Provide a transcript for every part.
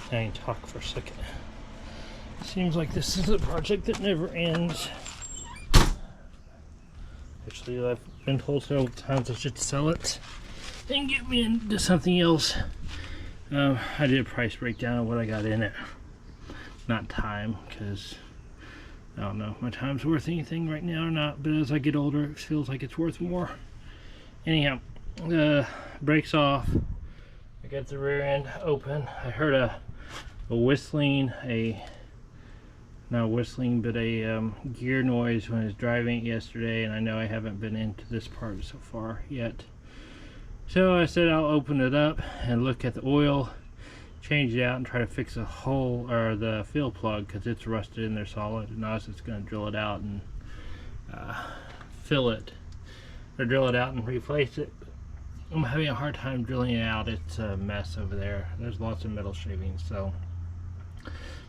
I can talk for a second. Seems like this is a project that never ends. Actually, I've been told several times I should sell it and get me into something else. I did a price breakdown of what I got in it. Not time, because I don't know if my time's worth anything right now or not, but as I get older it feels like it's worth more. Anyhow, brakes off. I got the rear end open. I heard a whistling, not whistling, but a gear noise when I was driving it yesterday, and I know I haven't been into this part so far yet. So I said I'll open it up and look at the oil, change it out, and try to fix the hole or the fill plug because it's rusted in there solid. And I was just going to drill it out and fill it, or drill it out and replace it. I'm having a hard time drilling it out. It's a mess over there. There's lots of metal shavings, so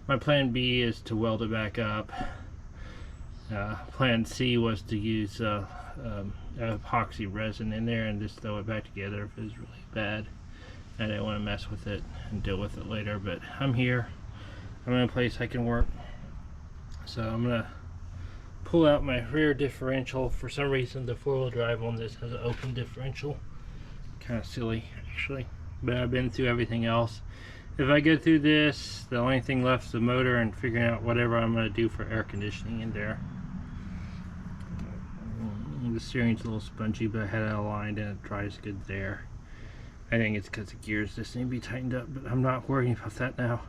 my plan B is to weld it back up. Plan C was to use epoxy resin in there and just throw it back together if it's really bad. I didn't want to mess with it and deal with it later, but I'm here. I'm in a place I can work. So I'm gonna pull out my rear differential. For some reason the four-wheel drive on this has an open differential. Kind of silly actually, but I've been through everything else. If I go through this, the only thing left is the motor and figuring out whatever I'm going to do for air conditioning in there. The steering's a little spongy, but I had it aligned and it dries good there. I think it's because the gears just need to be tightened up, but I'm not worrying about that now.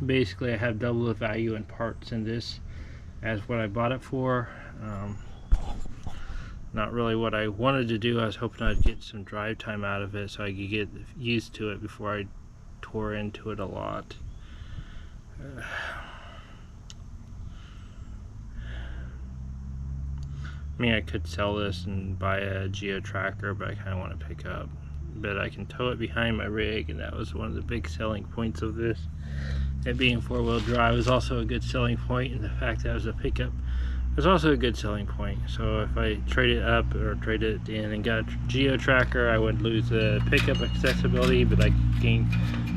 Basically I have double the value in parts in this as what I bought it for. Not really what I wanted to do. I was hoping I'd get some drive time out of it so I could get used to it before I tore into it a lot. I mean, I could sell this and buy a Geo tracker, but I kind of want to pick up. But I can tow it behind my rig, and that was one of the big selling points of this. It being four-wheel drive was also a good selling point, and the fact that it was a pickup was also a good selling point. So if I trade it up or trade it in and got a Geo tracker, I would lose the pickup accessibility, but I could gain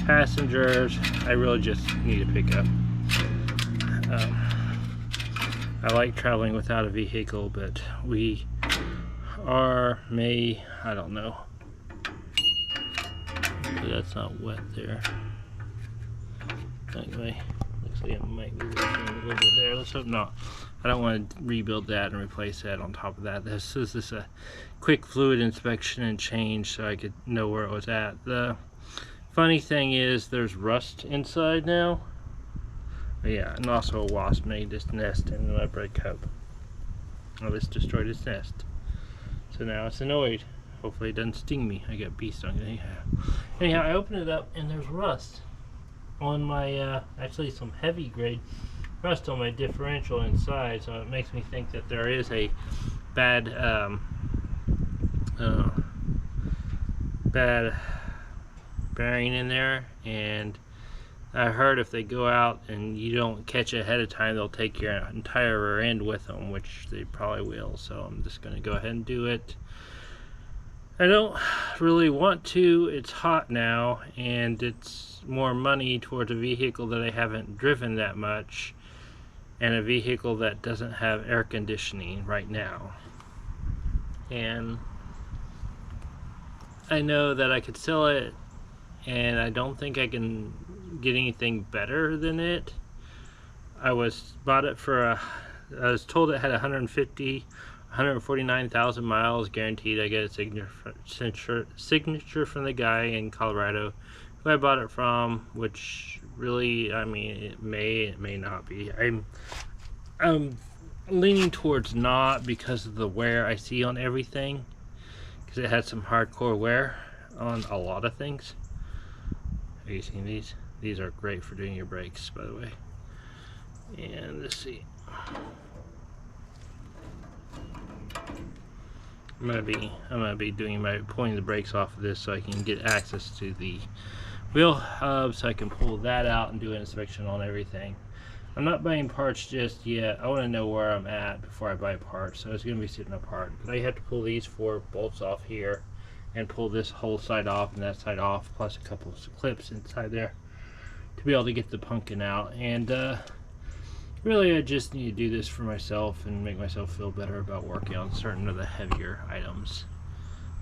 passengers. I really just need a pickup. I like traveling without a vehicle, but we are, I don't know. Hopefully that's not wet there. Anyway, looks like it might be working a little bit there. Let's hope not. I don't want to rebuild that and replace that on top of that. This is just a quick fluid inspection and change so I could know where it was at. The funny thing is there's rust inside now. Yeah, and also a wasp made this nest in my brake cup. Well, this destroyed its nest. So now it's annoyed. Hopefully it doesn't sting me. I got bee stung anyhow. I opened it up and there's rust on my, actually some heavy grade rust on my differential inside. So it makes me think that there is a bad, bad bearing in there. And I heard if they go out and you don't catch it ahead of time, they'll take your entire rear end with them, which they probably will. So I'm just going to go ahead and do it. I don't really want to. It's hot now, and it's more money towards a vehicle that I haven't driven that much, and a vehicle that doesn't have air conditioning right now. And I know that I could sell it, and I don't think I can get anything better than it. I was told it had 149,000 miles guaranteed. I get a signature from the guy in Colorado who I bought it from, which really, I mean, it may not be. I'm leaning towards not because of the wear I see on everything, because it had some hardcore wear on a lot of things. Have you seen these? These are great for doing your brakes, by the way. And let's see. I'm gonna be pulling the brakes off of this so I can get access to the wheel hub, so I can pull that out and do an inspection on everything. I'm not buying parts just yet. I want to know where I'm at before I buy parts, so it's gonna be sitting apart. But I have to pull these 4 bolts off here and pull this whole side off and that side off, plus a couple of clips inside there to be able to get the pumpkin out. And really I just need to do this for myself and make myself feel better about working on certain of the heavier items.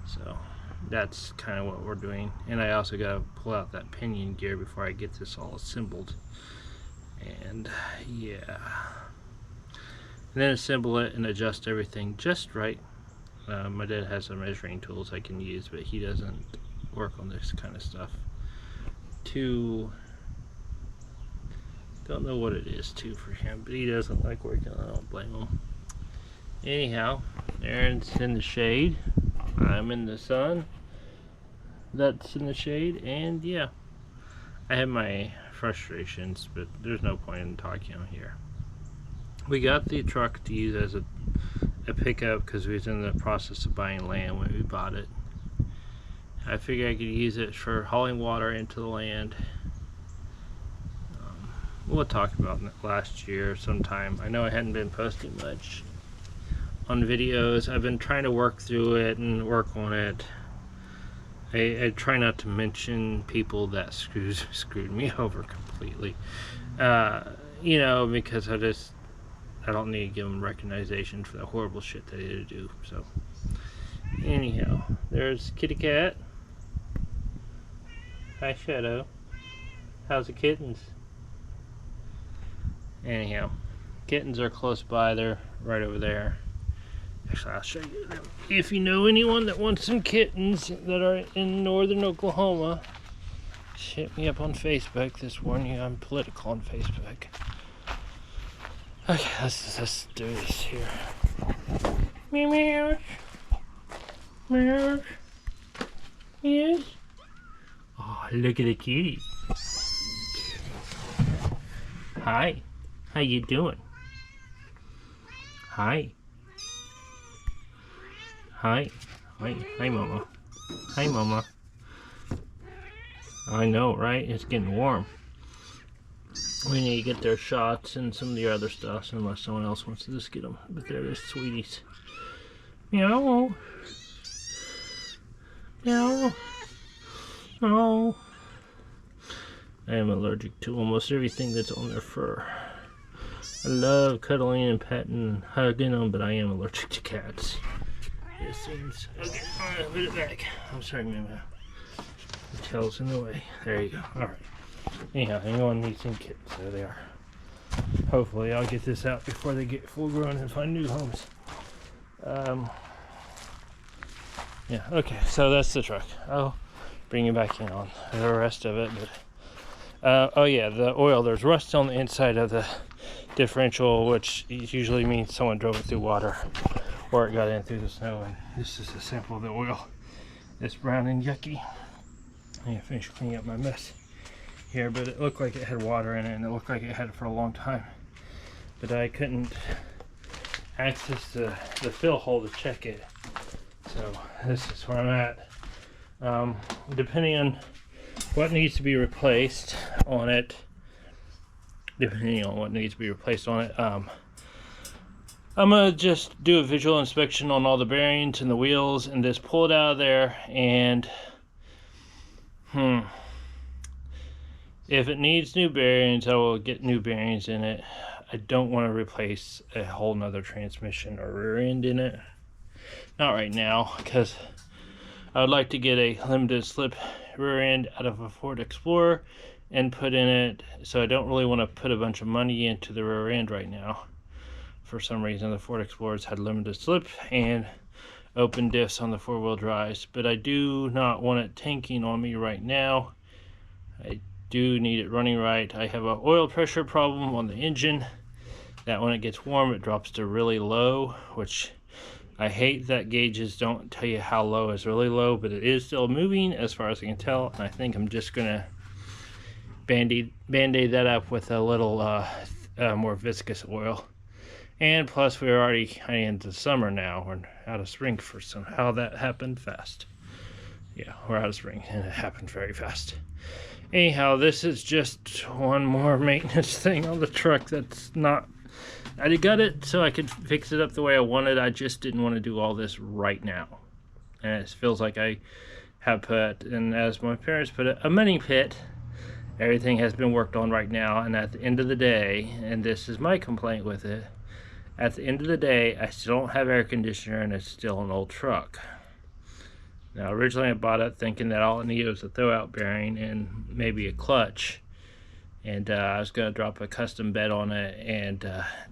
So that's kind of what we're doing. And I also got to pull out that pinion gear before I get this all assembled. And yeah, and then assemble it and adjust everything just right. My dad has some measuring tools I can use, but he doesn't work on this kind of stuff. Don't know what it is for him, but he doesn't like working on it. I don't blame him. Anyhow, Aaron's in the shade, I'm in the sun, that's in the shade, and yeah, I have my frustrations, but there's no point in talking on here. We got the truck to use as a pickup because we was in the process of buying land when we bought it. I figured I could use it for hauling water into the land. We'll talk about it last year sometime. I know I hadn't been posting much on videos. I've been trying to work through it and work on it. I try not to mention people that screwed me over completely. You know, because I don't need to give them recognition for the horrible shit they did do. So anyhow, there's Kitty Cat. Hi Shadow. How's the kittens? Anyhow, kittens are close by. They're right over there. Actually, I'll show you them. If you know anyone that wants some kittens that are in northern Oklahoma, hit me up on Facebook. This warning, I'm political on Facebook. Okay, let's do this here. Meow meow. Meow. Yes. Oh, look at the kitty. Hi. How you doing? Hi. Hi. Hi, Mama. Hi, Mama. I know, right? It's getting warm. We need to get their shots and some of the other stuff, unless someone else wants to just get them. But they're the sweeties. Meow. Meow. Oh. I am allergic to almost everything that's on their fur. I love cuddling and petting and hugging them, but I am allergic to cats. It seems. Okay, alright, put it back. I'm sorry, Mama. The tail's in the way. There you go. Alright. Anyhow, anyone needs some kittens, there they are. Hopefully I'll get this out before they get full grown and find new homes. Yeah, okay, so that's the truck. I'll bring you back in on the rest of it. But oh yeah, the oil, there's rust on the inside of the differential, which usually means someone drove it through water or it got in through the snow. And this is a sample of the oil. It's brown and yucky. I finished cleaning up my mess here, but it looked like it had water in it, and it looked like it had it for a long time. But I couldn't access the fill hole to check it. So this is where I'm at. Depending on what needs to be replaced on it, I'm gonna just do a visual inspection on all the bearings and the wheels and just pull it out of there. And if it needs new bearings, I will get new bearings in it. I don't want to replace a whole nother transmission or rear end in it. Not right now, because I would like to get a limited slip rear end out of a Ford Explorer and put in it. So I don't really want to put a bunch of money into the rear end right now. For some reason, the Ford Explorers had limited slip and open diffs on the four-wheel drives, but I do not want it tanking on me right now. I do need it running right. I have an oil pressure problem on the engine that when it gets warm it drops to really low, which I hate that gauges don't tell you how low is really low, but it is still moving as far as I can tell. And I think I'm just gonna band-aid that up with a little more viscous oil. And plus we're already into the summer now. We're out of spring for somehow that happened fast. Yeah, we're out of spring and it happened very fast. Anyhow, this is just one more maintenance thing on the truck that's not... I got it so I could fix it up the way I wanted. I just didn't want to do all this right now. and it feels like I have put, and as my parents put it, a money pit. Everything has been worked on right now, and at the end of the day, and this is my complaint with it, at the end of the day, I still don't have air conditioner, and it's still an old truck. Now, originally I bought it thinking that all it needed was a throwout bearing and maybe a clutch, and I was going to drop a custom bed on it and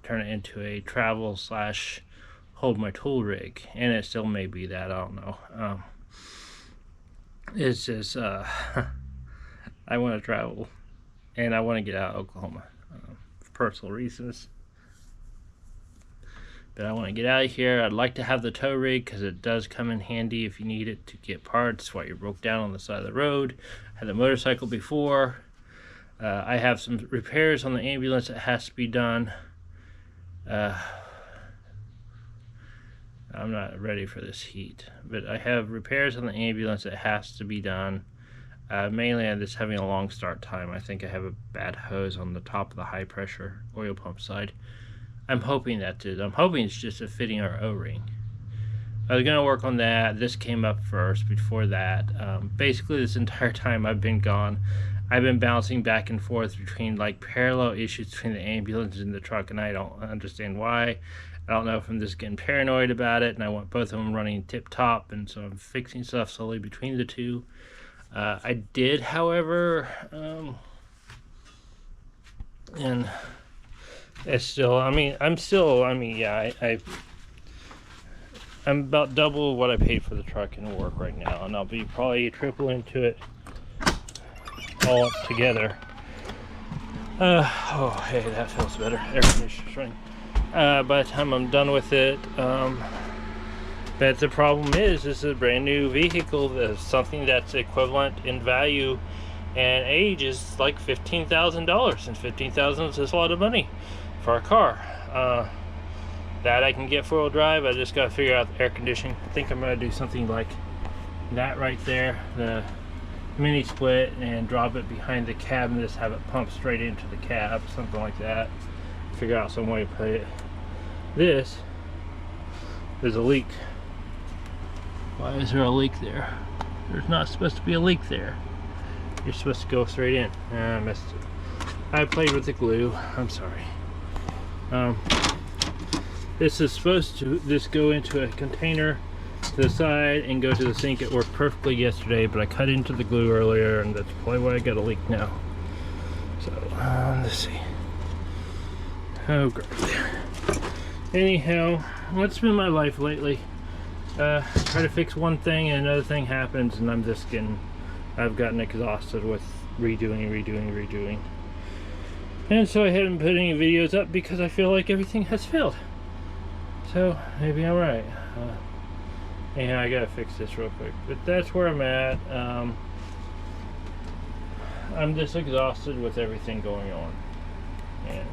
turn it into a travel slash hold my tool rig, and it still may be that, I don't know. It's just I want to travel, and I want to get out of Oklahoma for personal reasons. But I want to get out of here. I'd like to have the tow rig because it does come in handy if you need it to get parts while you're broke down on the side of the road. I had a motorcycle before. I have some repairs on the ambulance that has to be done. I'm not ready for this heat, but I have repairs on the ambulance that has to be done. Mainly I'm just having a long start time. I think I have a bad hose on the top of the high pressure oil pump side. I'm hoping that's it. I'm hoping it's just a fitting or O-ring. I was gonna work on that. This came up first before that. Basically this entire time I've been gone, I've been bouncing back and forth between like parallel issues between the ambulance and the truck, and I don't understand why. I don't know if I'm just getting paranoid about it and I want both of them running tip top, and so I'm fixing stuff slowly between the two. I did, however, and it's still, yeah, I'm about double what I paid for the truck and work right now, and I'll be probably triple into it all together. Oh, hey, that feels better. Air conditioner's running. By the time I'm done with it, but the problem is, this is a brand new vehicle. Something that's equivalent in value and age is like $15,000, and $15,000 is a lot of money for a car. That I can get 4-wheel drive. I just gotta figure out the air conditioning. I think I'm gonna do something like that right there, the mini split, and drop it behind the cab and just have it pump straight into the cab, something like that. Figure out some way to put it. There's a leak. Why is there a leak there? There's not supposed to be a leak there. You're supposed to go straight in. I missed it. I played with the glue. I'm sorry. This is supposed to just go into a container to the side and go to the sink. It worked perfectly yesterday, but I cut into the glue earlier, and that's probably why I got a leak now. So, let's see. Oh, great. Anyhow, what's been my life lately? Try to fix one thing and another thing happens, and I've gotten exhausted with redoing. And so I haven't put any videos up because I feel like everything has failed. So maybe I'm right. Anyhow, I gotta fix this real quick. But that's where I'm at. I'm just exhausted with everything going on. And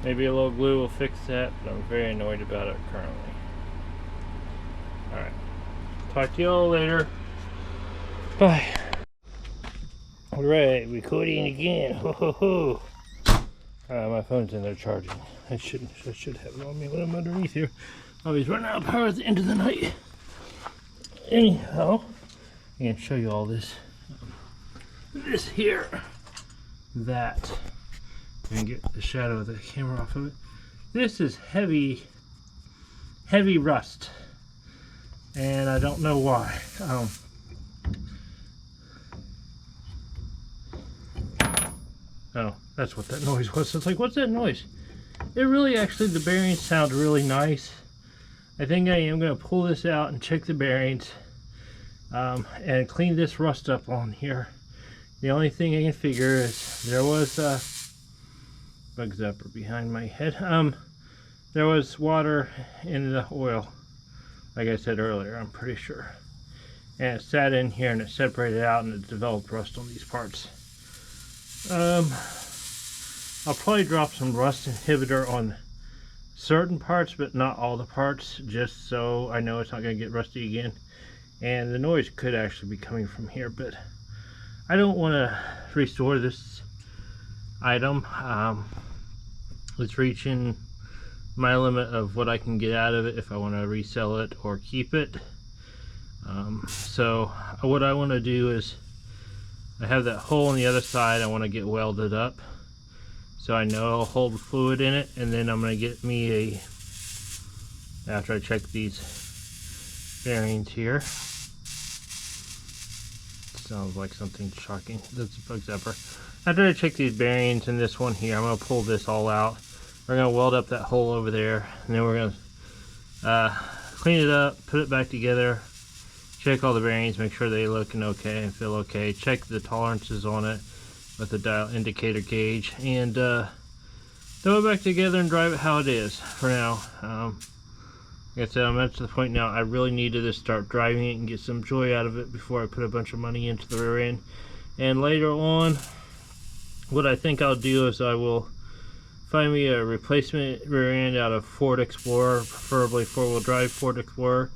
maybe a little glue will fix that, but I'm very annoyed about it currently. Alright. Talk to y'all later. Bye. Alright, recording again. Ho ho ho. My phone's in there charging. I should have it on me when I'm underneath here. Always running out of power at the end of the night. Anyhow, I'm gonna show you all this. This here. That. And get the shadow of the camera off of it. This is heavy rust, and I don't know why. Oh, that's what that noise was. It's like, what's that noise? It really, actually, the bearings sound really nice. I think I am going to pull this out and check the bearings and clean this rust up on here. The only thing I can figure is there was bugs up or behind my head. There was water in the oil, like I said earlier, I'm pretty sure. And it sat in here and it separated out and it developed rust on these parts. I'll probably drop some rust inhibitor on certain parts, but not all the parts, just so I know it's not going to get rusty again. And the noise could actually be coming from here, but I don't want to restore this item. It's reaching my limit of what I can get out of it if I want to resell it or keep it. So what I want to do is, I have that hole on the other side I want to get welded up, so I know I'll hold the fluid in it, and then I'm going to get me a, after I check these bearings here. Sounds like something shocking. That's a bug zapper. After I check these bearings and this one here, I'm going to pull this all out. We're going to weld up that hole over there, and then we're going to clean it up, put it back together, check all the bearings, make sure they looking okay and feel okay, check the tolerances on it with the dial indicator gauge, and throw it back together and drive it how it is for now. Like I said, I'm at the point now I really need to just start driving it and get some joy out of it before I put a bunch of money into the rear end. And later on, what I think I'll do is I will find me a replacement rear end out of Ford Explorer, preferably four-wheel drive Ford Explorer,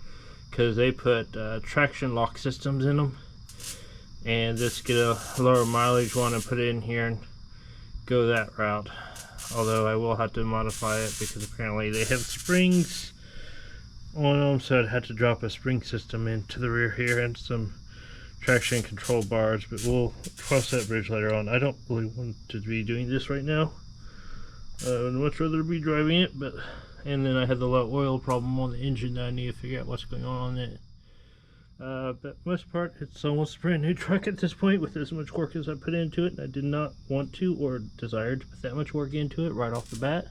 because they put traction lock systems in them, and just get a lower mileage one and put it in here and go that route. Although I will have to modify it because apparently they have springs on them, so I'd have to drop a spring system into the rear here and some traction control bars, but we'll cross that bridge later on. I don't really want to be doing this right now. I'd much rather be driving it, but and then I had the low oil problem on the engine that I need to figure out what's going on it. But most part, it's almost a brand new truck at this point with as much work as I put into it. I did not want to or desire to put that much work into it right off the bat.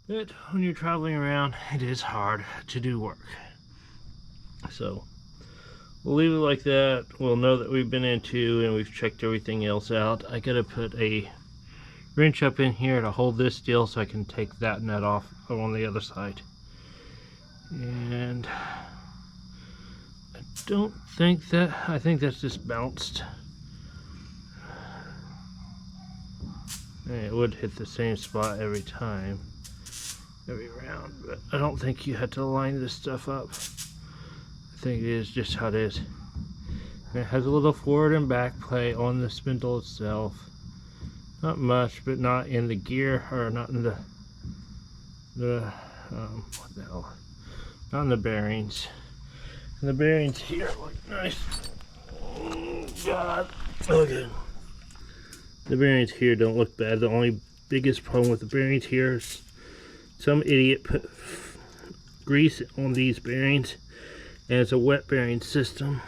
But when you're traveling around, it is hard to do work. So we'll leave it like that. We'll know that we've been into and we've checked everything else out. I gotta put a wrench up in here to hold this deal so I can take that nut off on the other side. And I don't think that, I think that's just bounced. And it would hit the same spot every time, every round, but I don't think you had to line this stuff up. I think it is just how it is. And it has a little forward and back play on the spindle itself. Not much, but not in the gear, or not in the what the hell? Not in the bearings. And the bearings here look nice. Oh God, okay. The bearings here don't look bad. The only biggest problem with the bearings here is some idiot put grease on these bearings, and it's a wet bearing system.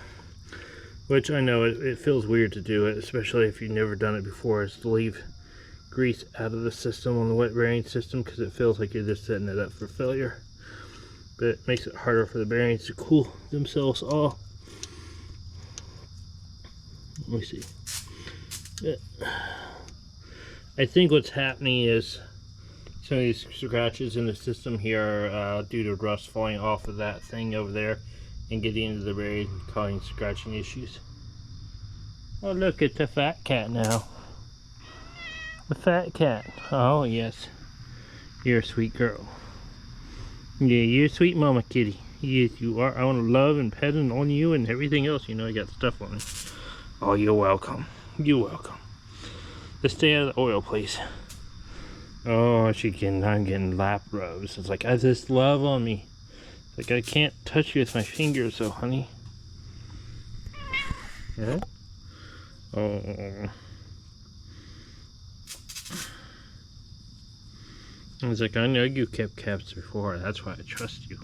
Which I know it feels weird to do it, especially if you've never done it before, is to leave grease out of the system on the wet bearing system, because it feels like you're just setting it up for failure. But it makes it harder for the bearings to cool themselves off. Let me see. I think what's happening is some of these scratches in the system here are due to rust falling off of that thing over there and getting into the bearing and causing scratching issues. Oh, look at the fat cat now. The fat cat. Oh yes, you're a sweet girl. Yeah, you're a sweet mama kitty. Yes, you are. I want to love and pet on you and everything else. You know, I got stuff on me. Oh, you're welcome. You're welcome. Just stay out of the oil, please. Oh, I'm getting lap rubs. It's like, I just love on me. Like, I can't touch you with my fingers, so honey. Yeah? Oh. It's like, I know you kept cats before. That's why I trust you.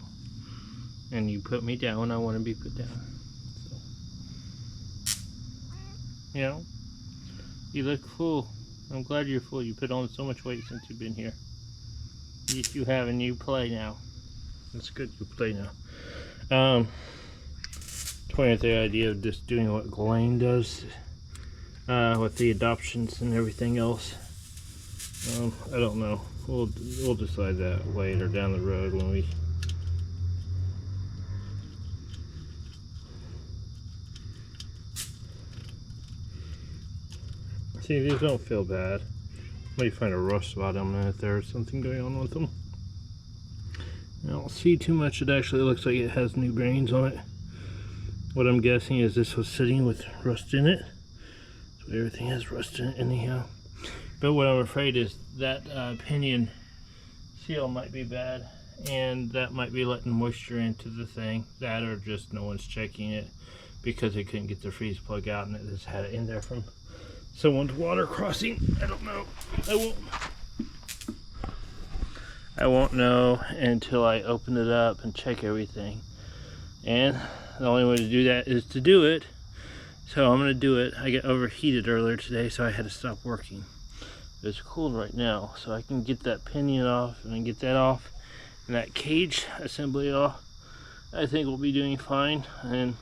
And you put me down when I want to be put down. So. You know? You look full. I'm glad you're full. You put on so much weight since you've been here. Yes, you have, and you play now. That's good, you play now. Toying with the idea of just doing what Ghislaine does with the adoptions and everything else. I don't know. We'll decide that later down the road when we. See, these don't feel bad. Might find a rust spot on them if there's something going on with them. I don't see too much. It actually looks like it has new bearings on it. What I'm guessing is this was sitting with rust in it. So everything has rust in it anyhow. But what I'm afraid is that pinion seal might be bad. and that might be letting moisture into the thing. That, or just no one's checking it because they couldn't get the freeze plug out and it just had it in there from someone's water crossing. I don't know. I won't know until I open it up and check everything. And the only way to do that is to do it. So I'm gonna do it. I got overheated earlier today, so I had to stop working. It's cool right now, so I can get that pinion off and get that off, and that cage assembly off. I think we'll be doing fine. And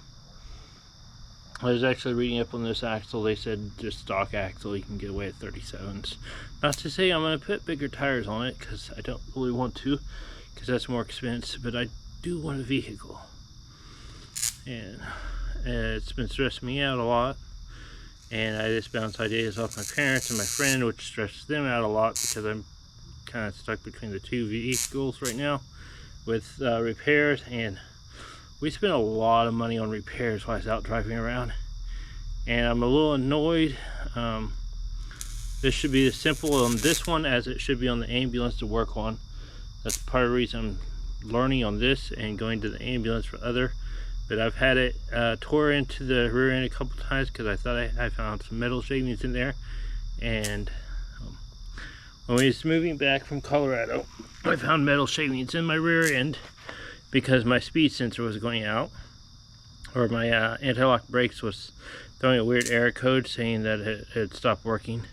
I was actually reading up on this axle. They said just stock axle, you can get away at 37s. Not to say I'm going to put bigger tires on it, because I don't really want to, because that's more expensive, but I do want a vehicle. And it's been stressing me out a lot, and I just bounce ideas off my parents and my friend, which stresses them out a lot because I'm kind of stuck between the two vehicles right now with repairs. And we spent a lot of money on repairs while I was out driving around, and I'm a little annoyed. This should be as simple on this one as it should be on the ambulance to work on. That's part of the reason I'm learning on this and going to the ambulance for other. But I've had it tore into the rear end a couple times because I thought I found some metal shavings in there. And when we was moving back from Colorado, I found metal shavings in my rear end because my speed sensor was going out, or my anti-lock brakes was throwing a weird error code saying that it had stopped working.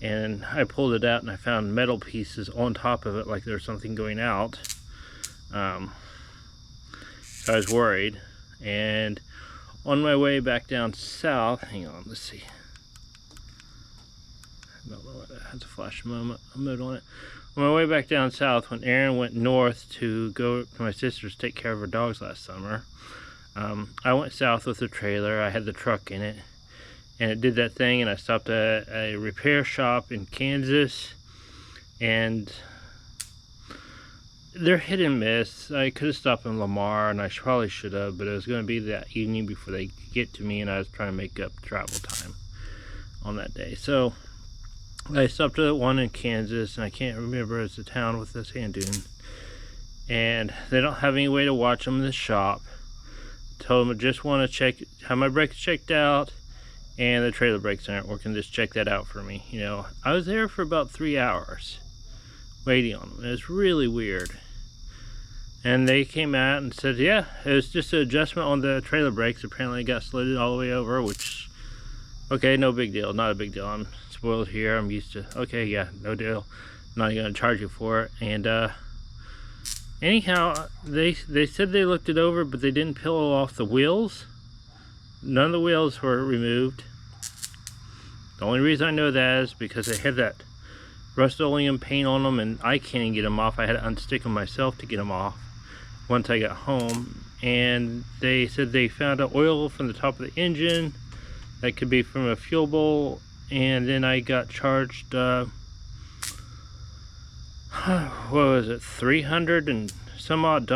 And I pulled it out and I found metal pieces on top of it, like there was something going out. So I was worried. And on my way back down south, hang on, let's see. I don't know what that has a flash mode on it. On my way back down south, when Erin went north to go to my sister's take care of her dogs last summer, I went south with the trailer. I had the truck in it, and it did that thing, and I stopped at a repair shop in Kansas, and they're hit and miss. I could have stopped in Lamar, and I probably should have, but it was going to be that evening before they could get to me, and I was trying to make up travel time on that day. So I stopped at one in Kansas, and I can't remember, it's a town with a sand dune, and they don't have any way to watch them in the shop. Told them I just want to have my brakes checked out, and the trailer brakes aren't working. Just check that out for me. You know, I was there for about 3 hours waiting on them. It was really weird. And they came out and said, yeah, it was just an adjustment on the trailer brakes. Apparently it got slid all the way over, which, okay, no big deal. Not a big deal. I'm spoiled here. I'm used to, okay, yeah, no deal. I'm not going to charge you for it. And anyhow, they said they looked it over, but they didn't peel off the wheels. None of the wheels were removed. The only reason I know that is because they had that Rust-Oleum paint on them, and I can't even get them off. I had to unstick them myself to get them off once I got home. And they said they found an oil from the top of the engine that could be from a fuel bowl, and then I got charged what was it, $300 and some odd,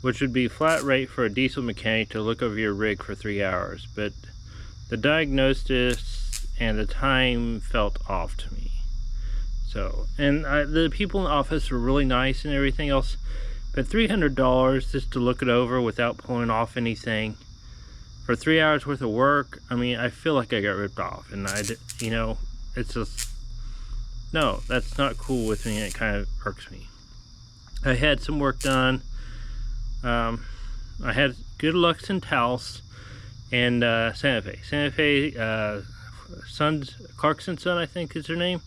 which would be flat rate for a diesel mechanic to look over your rig for 3 hours. But the diagnosis and the time felt off to me. So, and the people in the office were really nice and everything else, but $300 just to look it over without pulling off anything for 3 hours worth of work. I mean, I feel like I got ripped off, and you know, it's just, no, that's not cool with me, and it kind of irks me. I had some work done. I had good lucks in Taos and Santa Fe. Clarkson Son, I think is her name.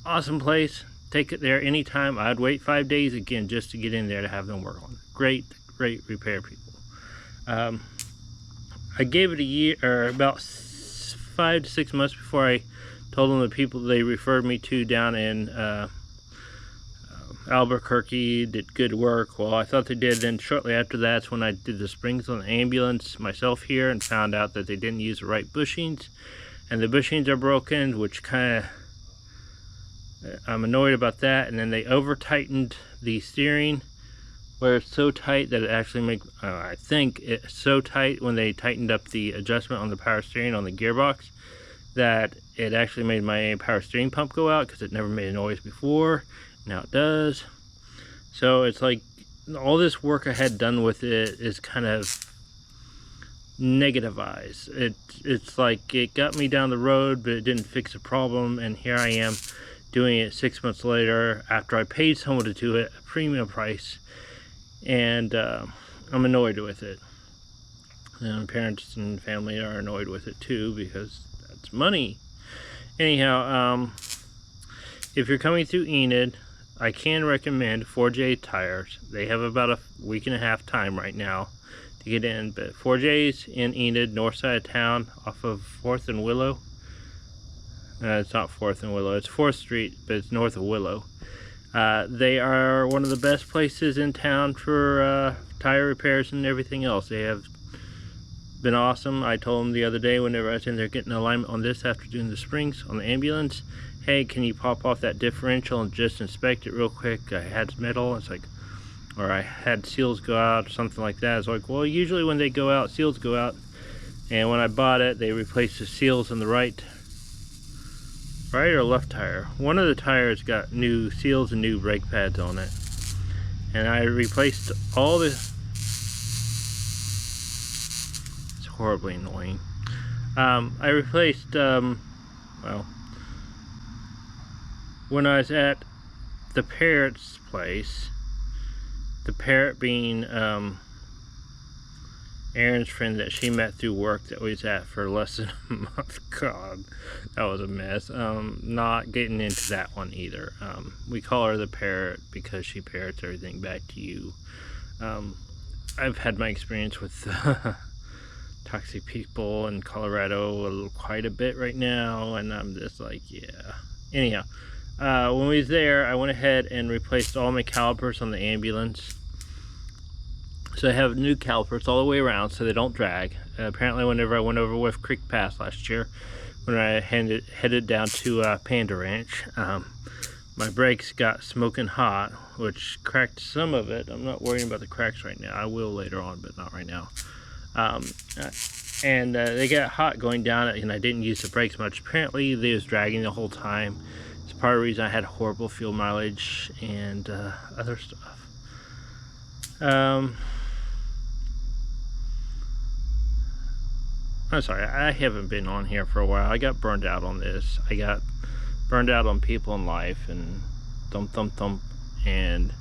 Awesome place. Take it there anytime. I'd wait 5 days again just to get in there to have them work on it. Great repair people. I gave it a year, or about 5 to 6 months before I told them the people they referred me to down in Albuquerque did good work. Well, I thought they did. Then shortly after that's when I did the springs on the ambulance myself here and found out that they didn't use the right bushings, and the bushings are broken, which kind of, I'm annoyed about that. And then they over tightened the steering where it's so tight that it actually makes, I think it's so tight when they tightened up the adjustment on the power steering on the gearbox that it actually made my power steering pump go out, because it never made a noise before. Now it does. So it's like all this work I had done with it is kind of negativized. It's like it got me down the road, but it didn't fix the problem, and here I am doing it 6 months later after I paid someone to do it a premium price, and I'm annoyed with it. And parents and family are annoyed with it too, because that's money. Anyhow, if you're coming through Enid, I can recommend 4J tires. They have about a week and a half time right now to get in, but 4J's in Enid, north side of town, off of 4th and Willow. It's not 4th and Willow, it's 4th Street, but it's north of Willow. They are one of the best places in town for tire repairs and everything else. They have been awesome. I told them the other day whenever I was in there getting alignment on this after doing the springs on the ambulance, hey, can you pop off that differential and just inspect it real quick? I had metal. It's like, or I had seals go out or something like that. It's like, well, usually when they go out, seals go out. And when I bought it, they replaced the seals in the right or left tire. One of the tires got new seals and new brake pads on it. And I replaced all the... It's horribly annoying. I replaced, well, when I was at the parrot's place, the parrot being Erin's friend that she met through work that we was at for less than a month. God, that was a mess. Not getting into that one either. We call her the parrot because she parrots everything back to you. I've had my experience with toxic people in Colorado quite a bit right now, and I'm just like, yeah. Anyhow, when we was there, I went ahead and replaced all my calipers on the ambulance. So I have new calipers all the way around so they don't drag. Apparently whenever I went over Wolf Creek Pass last year, when I headed down to Panda Ranch, my brakes got smoking hot, which cracked some of it. I'm not worrying about the cracks right now. I will later on, but not right now. And they got hot going down it, and I didn't use the brakes much. Apparently they was dragging the whole time. It's part of the reason I had horrible fuel mileage and other stuff. I'm sorry, I haven't been on here for a while. I got burned out on this. I got burned out on people in life and thump, and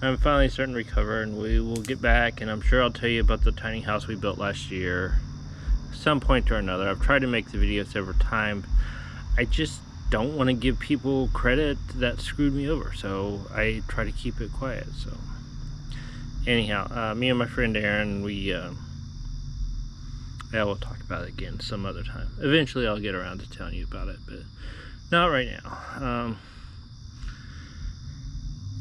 I'm finally starting to recover, and we will get back, and I'm sure I'll tell you about the tiny house we built last year some point or another. I've tried to make the video several times. I just don't want to give people credit that screwed me over, so I try to keep it quiet. So anyhow, me and my friend Aaron, yeah, we'll talk about it again some other time. Eventually I'll get around to telling you about it, but not right now.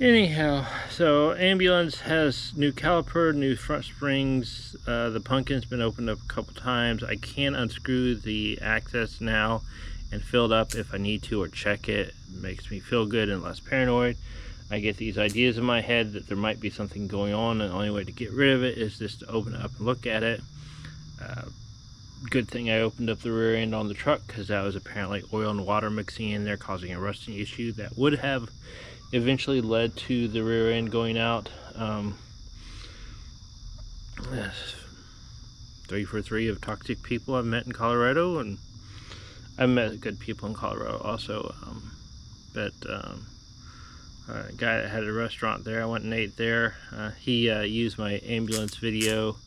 Anyhow, so ambulance has new caliper, new front springs. The pumpkin's been opened up a couple times. I can unscrew the access now and fill it up if I need to, or check it. It makes me feel good and less paranoid. I get these ideas in my head that there might be something going on, and the only way to get rid of it is just to open it up and look at it. Good thing I opened up the rear end on the truck, because that was apparently oil and water mixing in there causing a rusting issue that would have eventually led to the rear end going out. 3 for 3 of toxic people I've met in Colorado, and I've met good people in Colorado also. A guy that had a restaurant there, I went and ate there. He used my ambulance video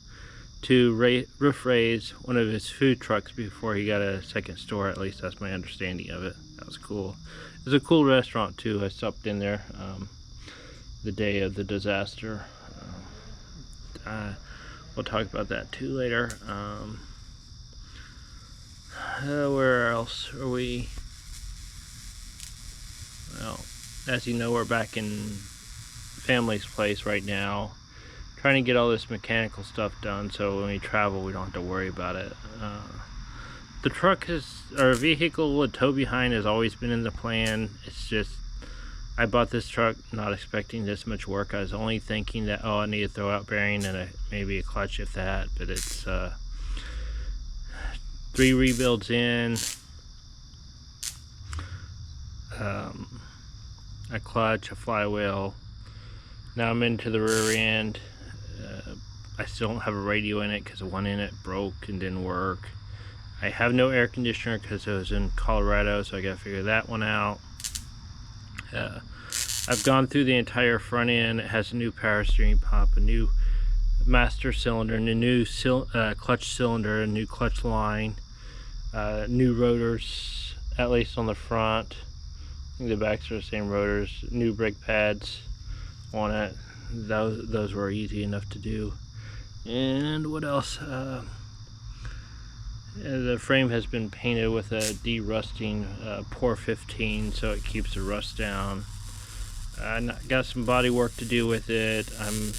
to roof raise one of his food trucks before he got a second store. At least that's my understanding of it. That was cool. It was a cool restaurant too. I stopped in there the day of the disaster. We'll talk about that too later. Where else are we? Well, as you know, we're back in family's place right now, trying to get all this mechanical stuff done, so when we travel we don't have to worry about it. The truck our vehicle with tow behind has always been in the plan. It's just, I bought this truck not expecting this much work. I was only thinking that, oh, I need a throw out bearing and maybe a clutch if that, but it's 3 rebuilds in, a clutch, a flywheel, Now I'm into the rear end. I still don't have a radio in it because the one in it broke and didn't work. I have no air conditioner because it was in Colorado, so I gotta figure that one out. I've gone through the entire front end. It has a new power steering pump, a new master cylinder, and a new clutch cylinder, a new clutch line, new rotors, at least on the front. I think the backs are the same rotors, new brake pads on it. Those were easy enough to do. And what else? The frame has been painted with a de-rusting Por 15, so it keeps the rust down. I got some body work to do with it. I'm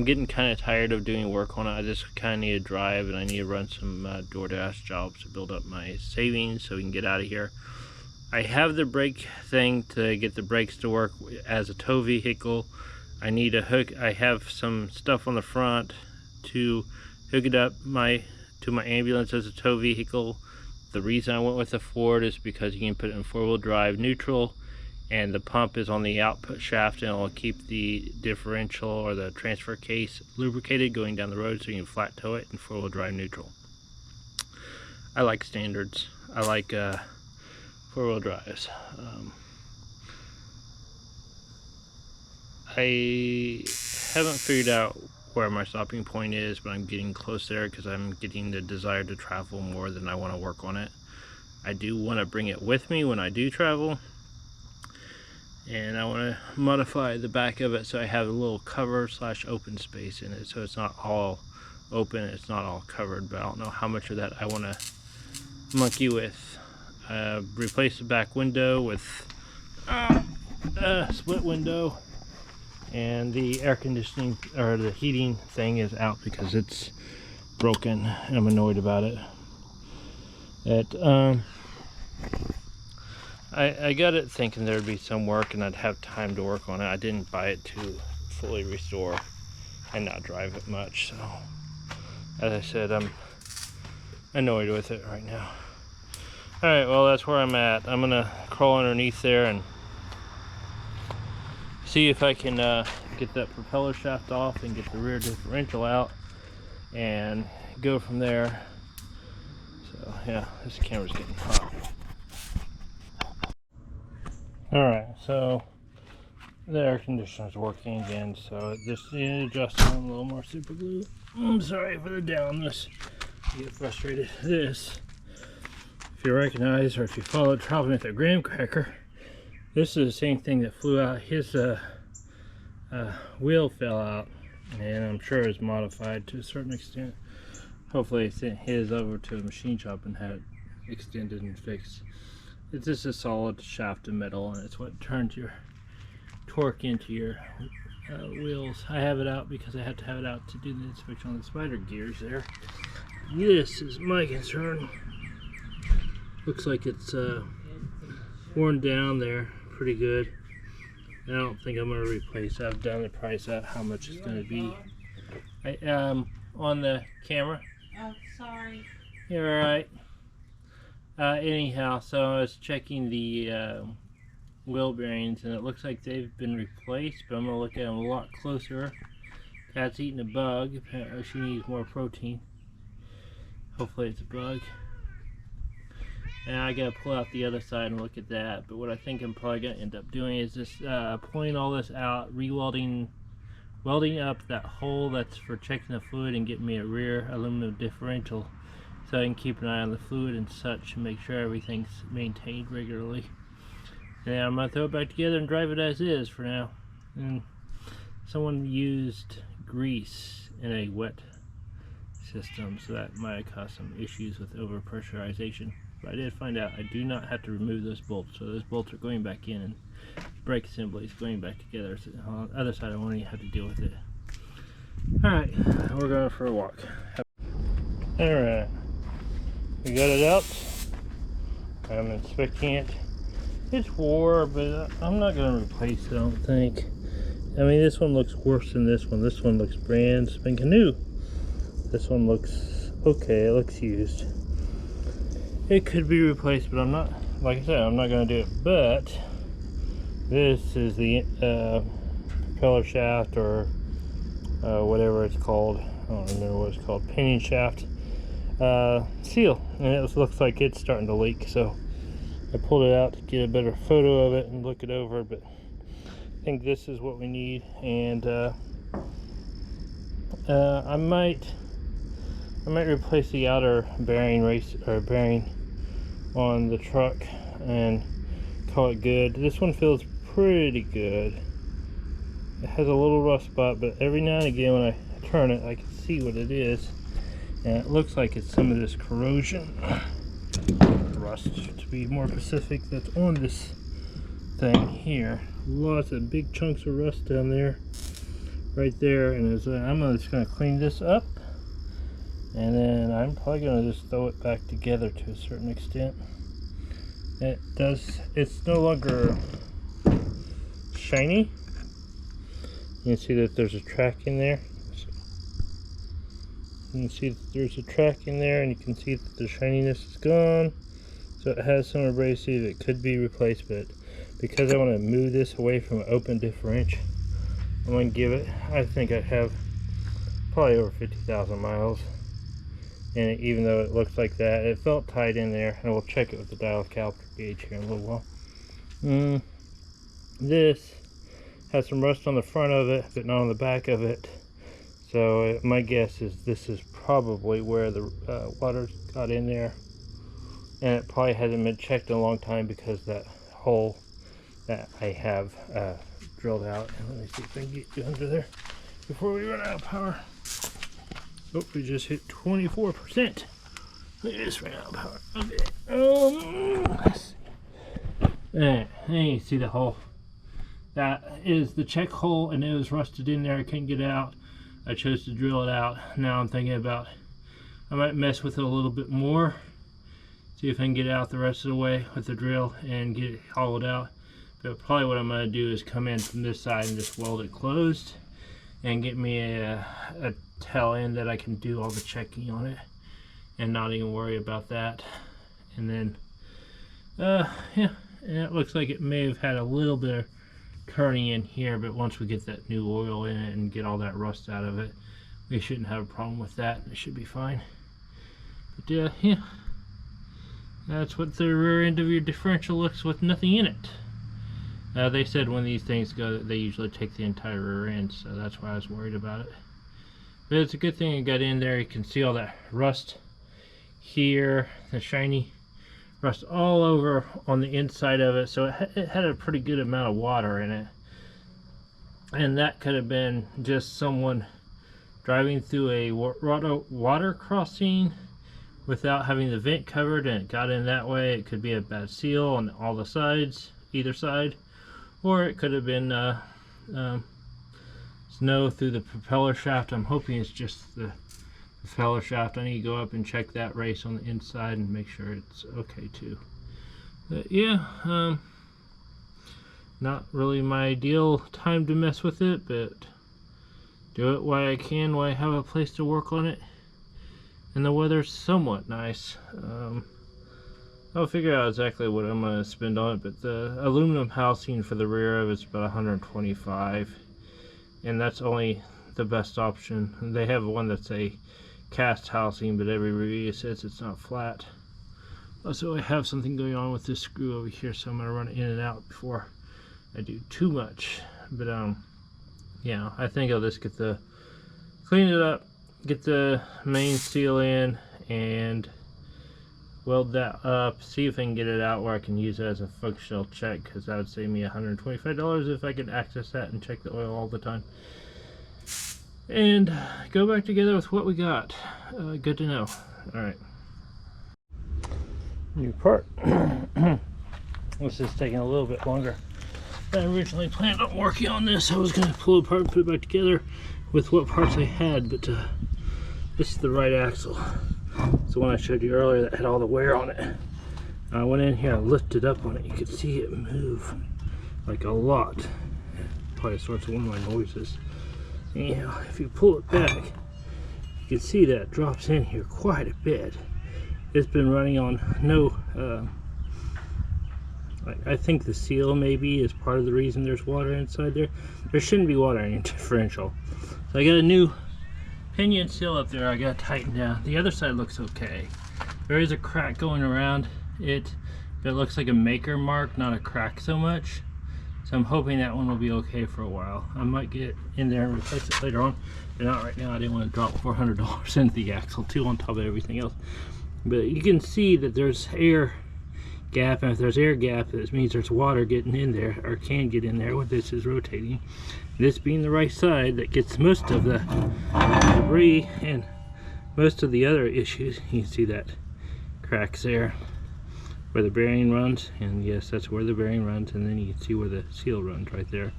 getting kind of tired of doing work on it. I just kind of need to drive, and I need to run some DoorDash jobs to build up my savings so we can get out of here. I have the brake thing to get the brakes to work as a tow vehicle. I need a hook. I have some stuff on the front to hook it up to my ambulance as a tow vehicle. The reason I went with the Ford is because you can put it in 4-wheel drive neutral, and the pump is on the output shaft, and it'll keep the differential or the transfer case lubricated going down the road, so you can flat tow it in 4-wheel drive neutral. I like standards. I like 4-wheel drives. I haven't figured out where my stopping point is, but I'm getting close there because I'm getting the desire to travel more than I want to work on it. I do want to bring it with me when I do travel, and I want to modify the back of it so I have a little cover / open space in it, so it's not all open, it's not all covered, but I don't know how much of that I want to monkey with. Replace the back window with a split window, and the air conditioning or the heating thing is out because it's broken and I'm annoyed about it. I got it thinking there'd be some work and I'd have time to work on it. I didn't buy it to fully restore and not drive it much, so as I said, I'm annoyed with it right now. Alright, well, that's where I'm at. I'm gonna crawl underneath there and see if I can get that propeller shaft off and get the rear differential out and go from there. So yeah, this camera's getting hot. Alright, so the air conditioner's working again, so just need to adjust on a little more super glue. I'm sorry for the downness. I get frustrated. This, if you recognize or if you followed traveling with a graham cracker, this is the same thing that flew out. His wheel fell out, and I'm sure it's modified to a certain extent. Hopefully I sent his over to a machine shop and had it extended and fixed. It's just a solid shaft of metal, and it's what turns your torque into your wheels. I have it out because I have to have it out to do the inspection on the spider gears there. This is my concern. Looks like it's worn down there pretty good. I don't think I'm going to replace it. I've done the price out, how much it's going to be. On the camera. Oh, sorry. You're alright. Anyhow, so I was checking the wheel bearings, and it looks like they've been replaced, but I'm going to look at them a lot closer. Cat's eating a bug. Apparently she needs more protein. Hopefully it's a bug. And I gotta pull out the other side and look at that. But what I think I'm probably gonna end up doing is just pulling all this out, welding up that hole that's for checking the fluid, and getting me a rear aluminum differential so I can keep an eye on the fluid and such and make sure everything's maintained regularly. And I'm gonna throw it back together and drive it as is for now. And someone used grease in a wet system, so that might have caused some issues with overpressurization. But I did find out I do not have to remove those bolts, so those bolts are going back in, and brake assembly is going back together. So on the other side I won't even have to deal with it. Alright, we're going for a walk. Alright, we got it out. I'm inspecting it. It's wore, but I'm not going to replace it, I don't think. I mean, this one looks worse than this one. This one looks brand spanking new. This one looks okay, it looks used. It could be replaced, but I'm not like I said, I'm not going to do it, but this is the propeller shaft, or whatever it's called. I don't remember what it's called. Pinion shaft seal, and it looks like it's starting to leak, so I pulled it out to get a better photo of it and look it over. But I think this is what we need, and I might replace the outer bearing on the truck and call it good. This one feels pretty good. It has a little rough spot, but every now and again when I turn it, I can see what it is, and it looks like it's some of this corrosion rust, to be more specific, that's on this thing here. Lots of big chunks of rust down there, right there. And as I'm just going to clean this up, and then I'm probably going to just throw it back together to a certain extent. It's no longer shiny. You can see that there's a track in there. You can see that there's a track in there, and you can see that the shininess is gone. So it has some abrasive. It could be replaced, but because I want to move this away from an open differential, I'm going to give it, I think I have probably over 50,000 miles. And even though it looks like that, it felt tight in there, and we'll check it with the dial caliper gauge here in a little while. This has some rust on the front of it, but not on the back of it. So my guess is this is probably where the water got in there, and it probably hasn't been checked in a long time because that hole that I have drilled out. And let me see if I can get you under there before we run out of power. Oh, we just hit 24%. We just ran out of power. Okay. Let's see. There, you see the hole. That is the check hole, and it was rusted in there. I couldn't get it out. I chose to drill it out. Now I'm thinking about, I might mess with it a little bit more. See if I can get it out the rest of the way with the drill and get it hollowed out. But probably what I'm going to do is come in from this side and just weld it closed and get me a tail end that I can do all the checking on it and not even worry about that. And then yeah, and it looks like it may have had a little bit of turning in here, but once we get that new oil in it and get all that rust out of it, we shouldn't have a problem with that. It should be fine. But yeah, that's what the rear end of your differential looks with nothing in it. They said when these things go, they usually take the entire rear end, so that's why I was worried about it. But it's a good thing it got in there. You can see all that rust here, the shiny rust all over on the inside of it. So it had a pretty good amount of water in it, and that could have been just someone driving through a water crossing without having the vent covered, and it got in that way. It could be a bad seal on all the sides, either side, or it could have been snow through the propeller shaft. I'm hoping it's just the propeller shaft. I need to go up and check that race on the inside and make sure it's okay too. But yeah, not really my ideal time to mess with it, but do it while I can, while I have a place to work on it, and the weather's somewhat nice. I'll figure out exactly what I'm going to spend on it, but the aluminum housing for the rear of it's about $125, and that's only the best option. They have one that's a cast housing, but every review says it's not flat. Also, I have something going on with this screw over here, so I'm going to run it in and out before I do too much. But yeah, I think I'll just clean it up, get the main seal in, and weld that up, see if I can get it out where I can use it as a functional check, because that would save me $125 if I could access that and check the oil all the time. And go back together with what we got. Good to know. Alright. New part. This is taking a little bit longer than I originally planned on working on this. I was going to pull it apart and put it back together with what parts I had, but this is the right axle. It's the one I showed you earlier that had all the wear on it. I went in here and lifted up on it. You could see it move like a lot. Probably a source of one of my noises. Anyhow, if you pull it back, you can see that it drops in here quite a bit. It's been running on no I think the seal maybe is part of the reason there's water inside there. There shouldn't be water in your differential. So I got a new pinion seal up there I got to tighten down. The other side looks okay. There is a crack going around it, but it looks like a maker mark, not a crack so much. So I'm hoping that one will be okay for a while. I might get in there and replace it later on, but not right now. I didn't want to drop $400 into the axle too on top of everything else. But you can see that there's air gap, and if there's air gap, that means there's water getting in there, or can get in there when this is rotating. This being the right side that gets most of the debris and most of the other issues. You can see that cracks there where the bearing runs, and yes, that's where the bearing runs, and then you can see where the seal runs right there.